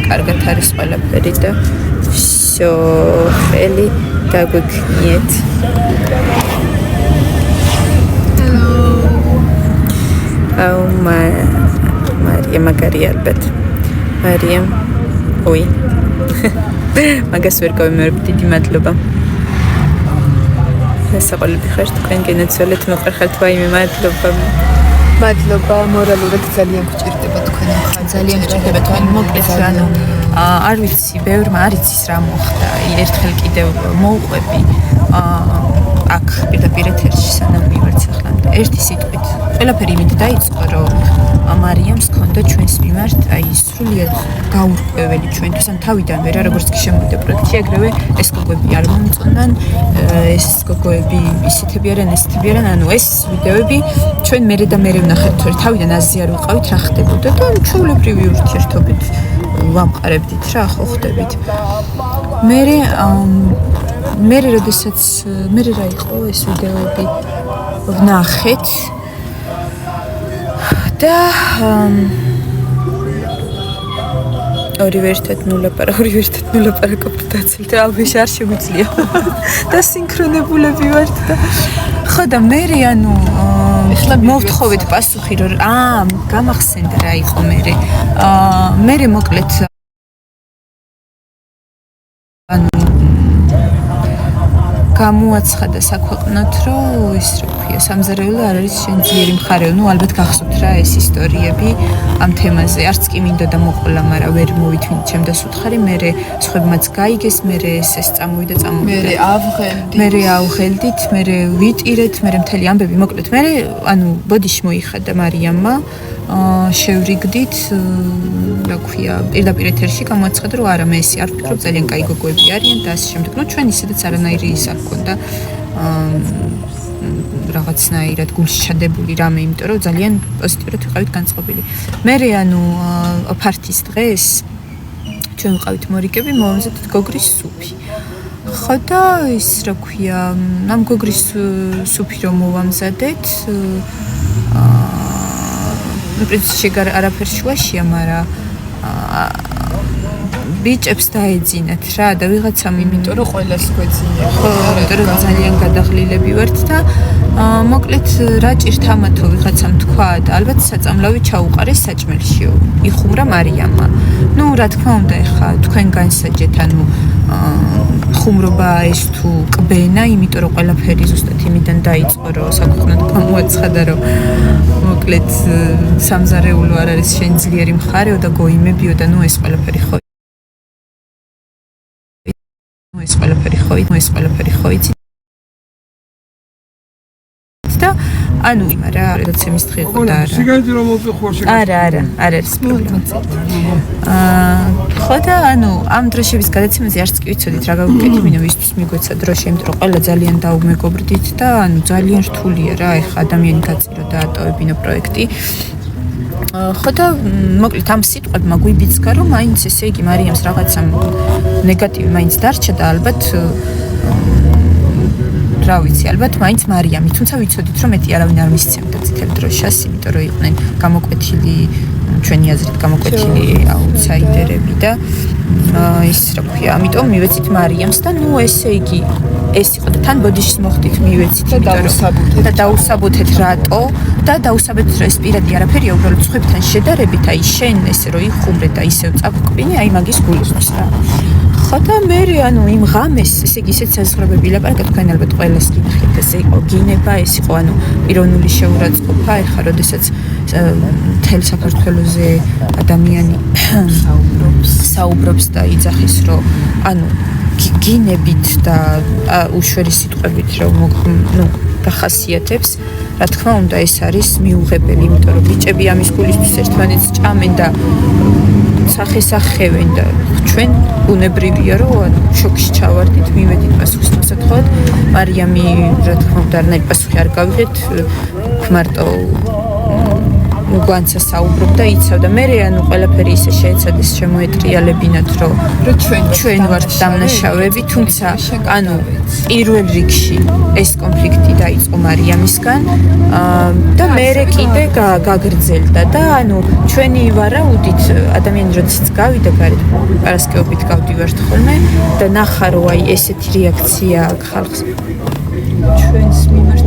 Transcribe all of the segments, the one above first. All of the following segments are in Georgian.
კარგად არის ყველაფერი და всё ხელი დაგვიქნიეთ. აუ მარიამ მაგარი ალბათ. მარიამ ой. მაგას ვერ გავიმეორებ, დიდი მადლობა. სასაყოლები ხართ თქვენ გენაცვალეთ მოყარხართ ვაიმე მადლობა. მადლობა მორალურად ძალიან გჭირდება თქვენი მხარე. ძალიან გჭირდება თქვენ მოკლედ ანუ არ ვიცი, ბევრმა არ იცის რა მოხდა. ერთხელ კიდევ მოვყვები აქ პირდაპირ ეთერში სანამ მივართ სახლამდე. ერთი სიტყვით ყველაფერი იმით დაიწყო, რომ მარიამს ჰქონდა ჩვენს მიმართ აი სრულიად გაურკვეველი ჩვენთვის ან თავიდან ვერა როგორც კი შემოვიდა პროექტში აგრევე ეს გოგოები არ მომწონან ეს გოგოები ისეთები არიან ესეთები არიან ანუ ეს ვიდეოები ჩვენ მერე და მერე ვნახეთ თორე თავიდან აზრი არ ვიყავით რა ხდებოდა და ჩვეულებრივი ურთიერთობით ვამყარებდით რა ხო ხდებით მერე როდესაც მერე რა იყო ეს ვიდეოები ვნახეთ და ორივე ერთად ნულაპარაკობთ დაცილთ რა ალბათ არ შეგვიძლია და სინქრონებულები ვართ და ხო და მე ანუ მოვთხოვეთ პასუხი რომ გამახსენდა რა იყო მე მოკლედ გამოაცხადა საქვეყნოთ რომ ის რა ქვია სამზარეულო არ არის შენ ძლიერი მხარე ნუ ალბათ გახსოვთ რა ეს ისტორიები ამ თემაზე არც კი მინდა და მოყოლა მაგრამ ვერ მოვითვით ჩემდას უთხარი მე სხვებმაც გაიგეს მე ეს წამოვიდა მე ავღელდით მე ვიტირეთ მე მთელი ამბები მოკლედ მე ანუ ბოდიში მოიხადა მარიამმა შევრიგდით რა ქვია პირდაპირ ეთერში გამოაცხადა რომ არა მე ესე არ ვფიქრობ ძალიან კაი გოგოები არიან და ასე შემდეგ ნუ ჩვენ ისედაც არანაირი ის არ გქონდა რაღაცნაირად გულში ჩადებული რამე იმიტომ რომ ძალიან პოზიტიურად ვიყავით განწყობილი მე ანუ ფართის დღეს ჩვენ ვიყავით მორიგები მოვამზადეთ გოგრის სუფი ხო და ის რა ქვია ამ გოგრის სუფი რომ მოვამზადეთ პრინციპში არაფერ შუაშია, მაგრამ ბიჭებს დაეძინათ რა და ვიღაცამ იმიტომ რომ ყველას გვეძინებს. ხო, იმიტომ რომ ძალიან გადაღლილები ვართ და მოკლედ რა ჭირთ ამათო ვიღაცამ თქვა და ალბათ საწამლავი ჩაუყარეს საჭმელშიო. იხუმრა მარიამმა. ნუ რა თქმა უნდა ეხა თქვენ განსაჯეთ ანუ ხუმრობა ეს თუ კბენა, იმიტომ რომ ყველაფერი ზუსტად იმიდან დაიწყო რომ საქვეყნოდ გამოაცხადა რომ მოკლედ სამზარეულო არ არის შენ ძლიერი მხარეო და გოიმებიო და ნუ ეს ყველაფერი ხო იცით და ანუ იმარა როდესაც დღე იყო და არა არ არის პრობლემა ხო და ანუ ამ დროშების გადაცემაზე არც კი ვიცოდით რა გავუკეთებ მინდა ვისთვის მიგვეცა დროშა იმიტომ რომ ყველა ძალიან დაუმეგობრდით და ანუ ძალიან რთულია რა ეხა ადამიანი გაწირო და ატოვებინო პროექტი ხო და მოკლედ ამ სიტყვებმა გვიბიძგა რომ მაინც ესე იგი მარიამს რაღაცა ნეგატივი მაინც დარჩა და ალბათ რა ვიცი ალბათ მაინც მარიამი თუმცა ვიცოდით რომ მეტი არავინ არ მისცემდა წითელ დროშას იმიტომ რომ იყვნენ გამოკვეთილი ჩვენი აზრით გამოკვეთილი აუთსაიდერები და ის რა ქვია ამიტომ მივეცით მარიამს და ნუ ესე იგი ეს იყო და თან ბოდიშის მოხდით მივეცით და დაუსაბუთეთ რატო და დაუსაბუთეთ რომ ეს პირადი არაფერია უბრალოდ სხვებთან შედარებით აი შენ ესე რომ იხუმრე და ისევ წაგვკვინე აი მაგის გულისთვის რა ხო და მე ანუ იმ ღამეს ესე იგი ისეთ საზღვრებები ლაპარაკა თქვენ ალბათ ყველას გინახეთ ესე იყო გინება ეს იყო ანუ პიროვნული შეურაცხყოფა ეხა როდესაც მთელ საქართველოზე ადამიანი საუბრობს და იძახის რომ ანუ გინებით და უშვერი სიტყვებით რომ ნუ გახასიათებს რა თქმა უნდა ეს არის მიუღებელი იმიტომ რომ ბიჭები ამის გულისთვის ერთმანეთს ჭამენ და სახესახევენ და ჩვენ ბუნებრივია რომ შოკში ჩავარდით მივედით პასუხის მოსათხოვად მარიამი რა თქმა უნდა არნაირი პასუხი არ გავიღეთ მარტო გვანცა საუბრობდა, იცავდა. მე ანუ ყველაფერი ისე შეეცადეს შემოეტრიალებინათ, რომ ჩვენ ვართ დამნაშავეები, თუმცა ანუ პირველ რიგში ეს კონფლიქტი დაიწყო მარიამისგან და მერე კიდე გაგრძელდა და ანუ ჩვენი ვარაუდით ადამიანი როდესაც გავიდა გარეთ პარასკევობით გავდივართ ხოლმე და ნახა რომ აი ესეთი რეაქცია აქვს ხალხს ჩვენს მიმართ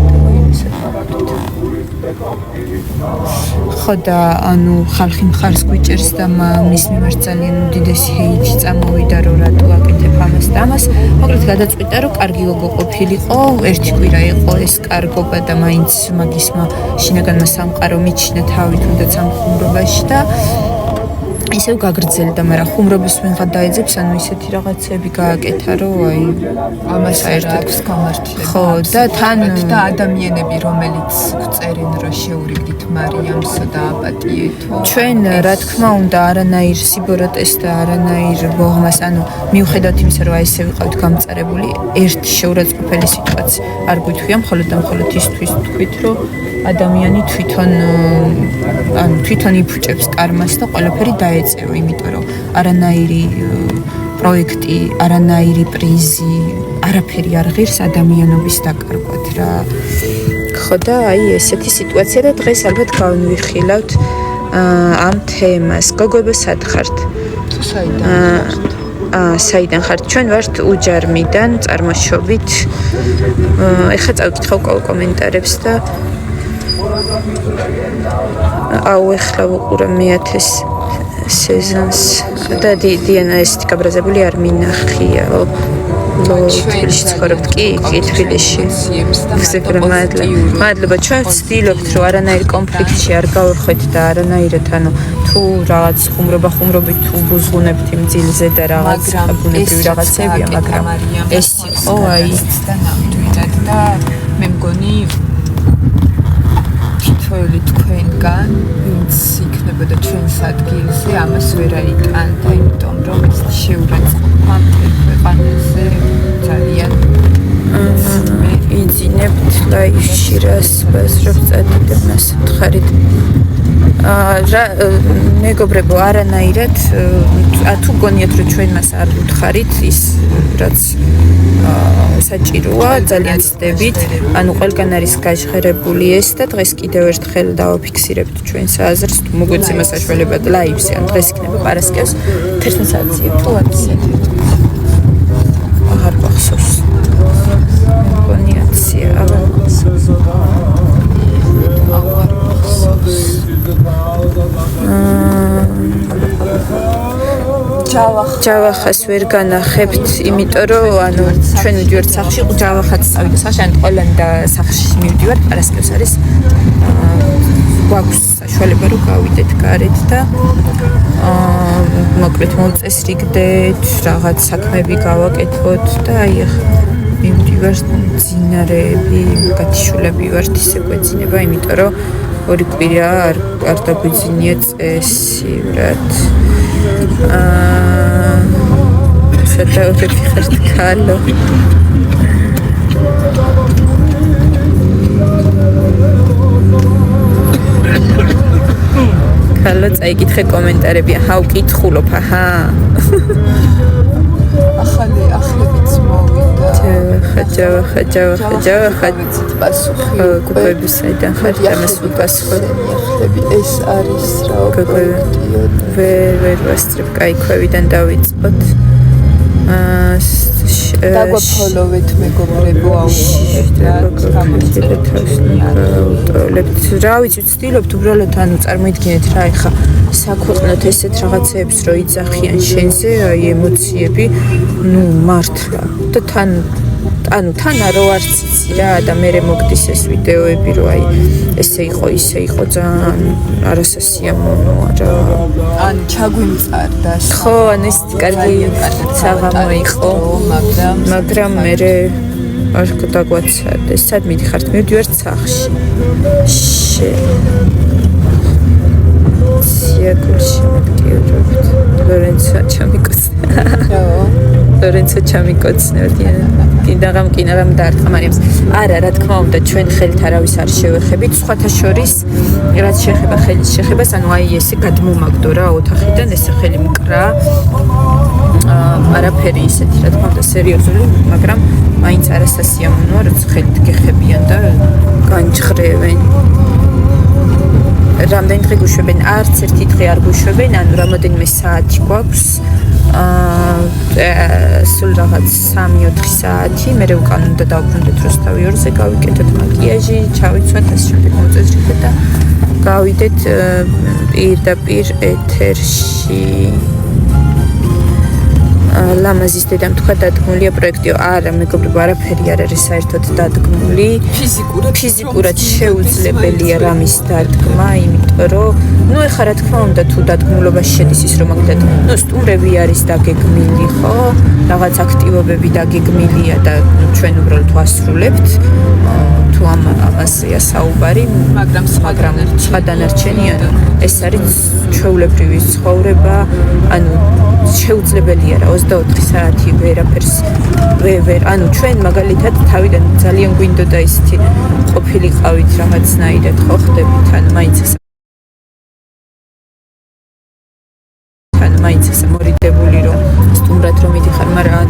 ხო და ანუ ხალხი მხარს გვიჭერს და მის მიმართ ძალიან უდიდესი ჰეითი წამოვიდა რომ რატო აკეთებ ამას და ამას მოკლედ გადაწყვიტა რომ კარგი გოგო ყოფილიყო ერთი კვირა იყო ეს კარგობა და მაინც მაგისმა შინაგანმა სამყარო მიჩნდა თავი თუნდაც ამ ხუმრობაში და ისევ გაგრძელდა, მაგრამ ხუმრობის ვინღა დაეძებს, ანუ ისეთი რაღაცები გააკეთა, რომ აი ამას საერთოდ გამართლება. ხო, და თან და ადამიანები, რომელიც წერენ, რომ შეურიგდით მარიამს და აპატიეთო. ჩვენ, რა თქმა უნდა, არანაირ სიბოროტეს და არანაირ ბოღმას, ანუ მიუხედავად იმისა, რომ აი ესე ვიყავით გამწარებული, ერთი შეურაცხყოფელი სიტუაცია არ გვითხვია, მხოლოდ და მხოლოდ ისთვის თქვით, რომ ადამიანი თვითონ იფუჭებს კარმას და ყველაფერი დაეწევა, იმიტომ რომ არანაირი პროექტი, არანაირი პრიზი, არაფერი არ ღირს ადამიანობის დაკარგვად რა. ხო და აი ესეთი სიტუაცია და დღეს ალბათ გავმიხილავთ ამ თემას. გოგოებო სად ხართ? საიდან ხართ? ჩვენ ვართ უჯარმიდან, წარმოშობით. ეხლა წავიკითხავ კომენტარებს და ეხლა ვუყურე მე-10 სეზონს და დიანა ესეთი გაბრაზებული არ მინახია. თბილისში ცხოვრობთ კი თბილისში. მადლობა. ჩვენ ვცდილობთ რომ არანაირ კონფლიქტში არ გავხდეთ და არანაირად ანუ თუ რაღაც ხუმრობით თუ ბუზღუნებთ იმ ძილზე და რაღაც ბუნებრივი რაღაცებია, მაგრამ ეს იყო აი და ნამდვილად და მე მგონი თითოეული თქვენგან ვინც იქნებოდა ჩვენს ადგილზე ამას ვერ აიტანდა, იმიტომ რომ ეს შეურაცხყოფა ქვეყანაზე ძალიან იძინებთ ლაივში რას ბაზრობს წადიდებ მას ხარით. მეგობრებო, არანაირად თუ გონიათ რომ ჩვენ მას არ ვუთხარით ის რაც საჭიროა, ძალიან ვცდებით. ანუ ყველგან არის გაჟღერებული ეს და დღეს კიდევ ერთხელ დავაფიქსირებთ ჩვენს აზრს, თუ მოგვეცემა საშუალება ლაივზე, ან დღეს იქნება პარასკევს 11 საათზე თუ 10-ზე. აღარ გახსოვს. კონიაცია, აღარ გახსოვს. ჯავახას ვერ განახებთ, იმიტომ რომ ანუ ჩვენ მივდივართ სახლში, ჯავახაც წავიდა სახლში, ან ყველანი და სახლში მივდივართ, პარასკევს არის გვაქვს საშუალება რომ გავიდეთ გარეთ და მოკლედ მოვწესრიგდეთ, რაღაც საქმეები გავაკეთოთ და აი ახლა მივდივართ მძინარეები, გათიშულები ვართ ისე გვეცინება, იმიტომ რომ ორი კვირა არ დაგვიძინია წესივრად. შეტევები ხერთ კალო. კალო წაიკითხე კომენტარები, ვკითხულობ, აჰა. ახლებიც მოვიდა. ჯავახა. გოგოები საიდან ხართ ამას ვიპასუხებ. ეს არის რა ვერ ვასწრებ, კაი ქვევიდან დავიწყოთ. დაგვაფოლოვეთ მეგობრებო, აუტორებთ. რა ვიცი, ვცდილობთ უბრალოდ ანუ წარმოიდგინეთ რა ეხა საქვეყნოთ ესეთ რაღაცეებს რომ იძახიან შენზე, აი ემოციები, ნუ მართლა და თან რო არც იცი რა და მე მოგდის ეს ვიდეოები რომ აი ესე იყო ისე იყო ძალიან არასასიამოვნოა რა. ან ჩაგვიმწარდა. ხო, ან ეს კარგი საღამო იყო, მაგრამ მე არ დაგვაცარდეს. სად მიდიხართ? მივდივართ სახლში. სიაგულში მოგდიოდებთ. ლორენცო ჩამიკოს. რა ლორენცო ჩამიკოცნებდი. კინაღამ დაარტყა მარიამს. არა, რა თქმა უნდა, ჩვენ ხელით არავის არ შევეხებით. სხვათა შორის, რაც შეეხება ხელის შეხებას, ანუ აი ესე გადმომაგდო რა ოთახიდან, ესე ხელი მკრა. არაფერი ისეთი, რა თქმა უნდა, სერიოზული, მაგრამ მაინც არასასიამოვნოა, როცა ხელით გეხებიან და განჭხრევენ. რამდენი დღე გუშვებენ? არც ერთი დღე არ გუშვებენ, ანუ რამოდენიმე საათი გვაქვს. სულ რაღაც 3-4 საათი, მერე უკან უნდა დავბრუნდეთ როსტავი 2-ზე, გავიკეთოთ მაკიაჟი, ჩავიცვათ ასე შემდეგ მოწესრიგეთ და გავიდეთ პირდაპირ ეთერში. ლამაზის დედამ თქვა დადგმულია პროექტიო. არა, მეგობრებო, არაფერი არ არის საერთოდ დადგმული. ფიზიკურად შეუძლებელია რამის დადგმა, იმიტომ რომ ეხლა რა თქმა უნდა თუ დადგმულობაში შედის ის რომ მაგდათ, სტუმრები არის დაგეგმილი, ხო? რაღაც აქტივობები დაგეგმილია და ჩვენ უბრალოდ ვასრულებთ. თუ ამასია საუბარი, მაგრამ სხვა დანარჩენია, ეს არის ჩვეულებრივი ცხოვრება, ანუ შეუძლებელია რა 24 საათი ვერაფერს ანუ ჩვენ მაგალითად თავიდან ძალიან გვინდოდა ისეთი ყოფილიყავით რაღაცნაირად ხო ხდებით ან მაინც ეს მორიდებული რომ სტუმრად რომ მიდიხარ, მაგრამ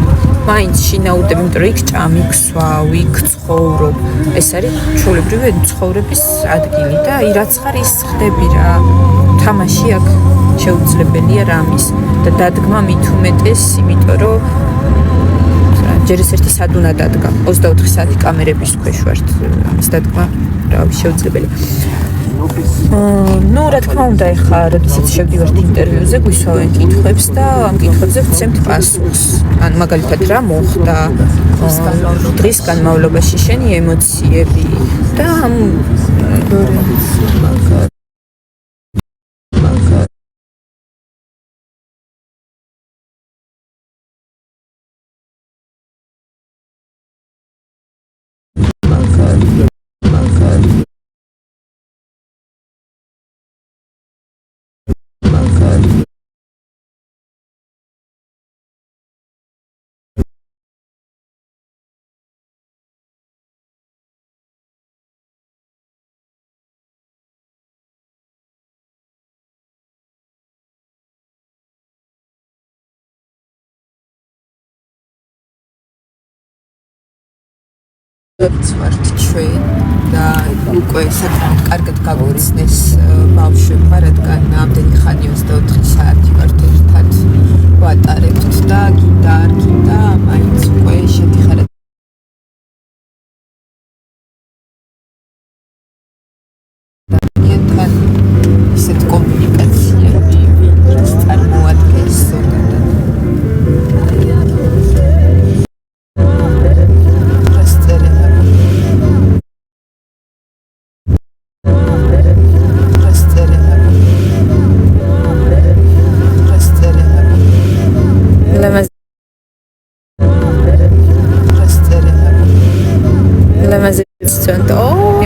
მაინც შინაურდები, იმიტომ რომ იქ ჭამიქსვა, იქ ცხოვრობ. ეს არის ჩვეულებრივი ცხოვრების ადგილი და აი რაც ხარ ის ხდები რა. თამაში აქ შეუძლებელია რამის და დადგმა მით უმეტეს, იმიტომ რომ ჯერ ეს ერთი სადუნა დადგა 24 საათი კამერების ქვეშ ვართ, ამის დადგმა რავი შეუძლებელია. რა თქმა უნდა, ეხლა როდესაც შევდივართ ინტერვიუზე, გვისვავენ კითხვებს და ამ კითხვებზე ვცემთ პასუხს. ანუ მაგალითად რა მოხდა დღის განმავლობაში, შენი ემოციები და ვართ ჩვენ და უკვე საკმაოდ კარგად გაგვიცნეს ბავშვებმა, რადგან ამდენი ხანი 24 საათი ვართ ერთად ვატარებთ და გინდა არ გინდა მაინც უკვე შედიხარ ადამიანთან ისეთ კომუნიკაციები, ვინც წარმოადგენს ზოგადად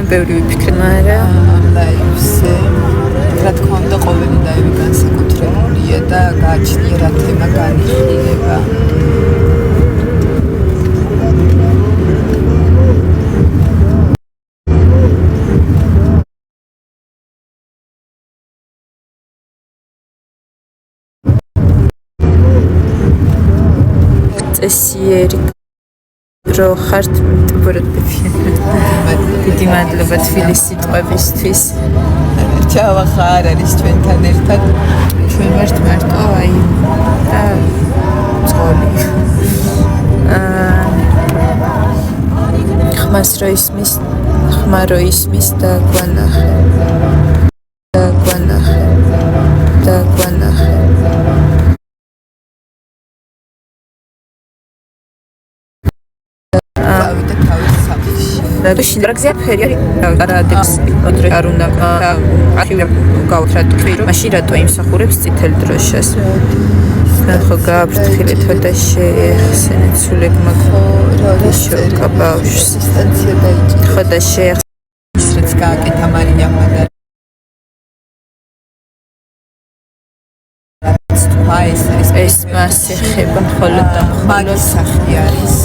ბევრი ვიფიქრე, მაგრამ ლაივზე რა თქმა უნდა ყოველი ლაივი განსაკუთრებულია და გააჩნია რა თემა განიხილება. წესიერი რო ხართ მიტყურებები. დიდი მადლობა თბილის სიტყვებისთვის. ჩავახა არ არის ჩვენთან ერთად. ჩვენ ვართ მარტო აი და ძღოლი. ხმას რო ისმის და გვანახე. შინაგზია ფერი არის არადებს კონტროლ არ უნდა არქივი გავუხრათ რომ მაშინ რატო იმსახურებს წითელ დროშას ხო გააფრთხილეთ და შეეხსენეთ სულებმა შოკა ბავშვს ინსტანცია დაიჭირა ხო და შეეხსენეთ გააკეთა მარიამმა და ეს მას ეხება მხოლოდ და მაგის სახი არის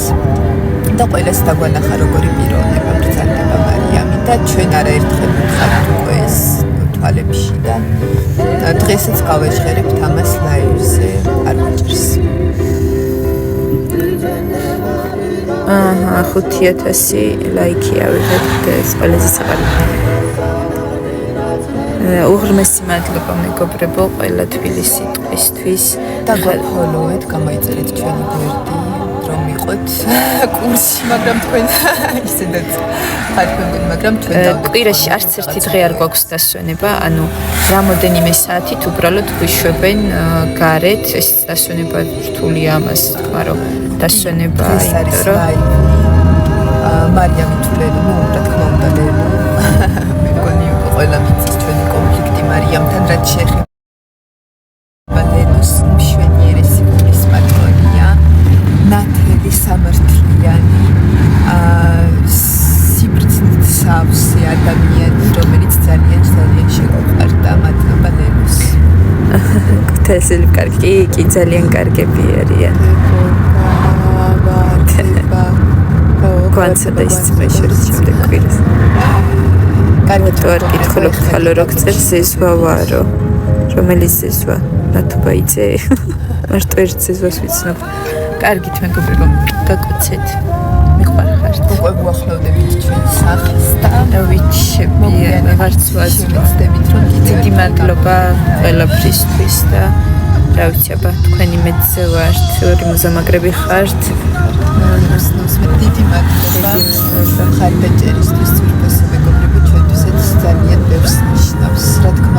და ყველას დაგვანახა როგორი პიროვნება ბრძანდება მარიამი და ჩვენ არაერთხელ ვიხართ უკვე ეს თვალებში და დღესაც გავეჟღერებთ ამას ლაივზე არ გვიჭირს 5000 ლაიქი ავიღეთ ეს ყველაზე საყარელი უღრმესი მადლობა მეგობრებო ყველა თბილისის სიტყვისთვის და გვაფოლოვეთ გამოიწერეთ ჩვენი გვერდი რომ იყოთ კურსში მაგრამ თქვენ ისედაც ხარჯები მაგრამ ჩვენ კვირაში არც ერთი დღე არ გვაქვს დასვენება ანუ რამოდენიმე საათით უბრალოდ გვიშვებენ გარეთ ეს დასვენება რთულია ამას თქვა რომ დასვენება იმიტომ რომ მარიამი თულელი ნუ რა თქმა უნდა ლელო მეგონი ყველა მიწის ჩვენი კონფლიქტი მარიამთან რაც შეეხება ლელოს მშვენიერესი გულის პატრონია ნათელი სამართლიანი სიბრძნით სავსე ადამიანი რომელიც ძალიან შეგვყარდა მადლობა ლელოს გთესელი კარგი კი ძალიან კარგები არიან განცდა ის წვეშორის შემდეგ კვირას კარგი თუ არ გითხულობ ხალო რო გწერს ზესვა ვარო რომელიც ზესვა ნათუბა იცე მარტო ერთ ზესვას ვიცნობ კარგით მეგობრებო გაკოცეთ მიყვარხართ უკვე გვახლოვდებით ჩვენ სახის და ვიცები ვარც ვაცდებით რომ დიდი მადლობა ყველაფრისთვის და რა ვიცი აბა თქვენი მეძე ვართ ორი მოზამაგრები ხართ დიდი მადლობა ხარდაჭერისთვის ძვირფასი მეგობრებო ჩვენთვისაც ძალიან ბევრს ნიშნავს რა თქმა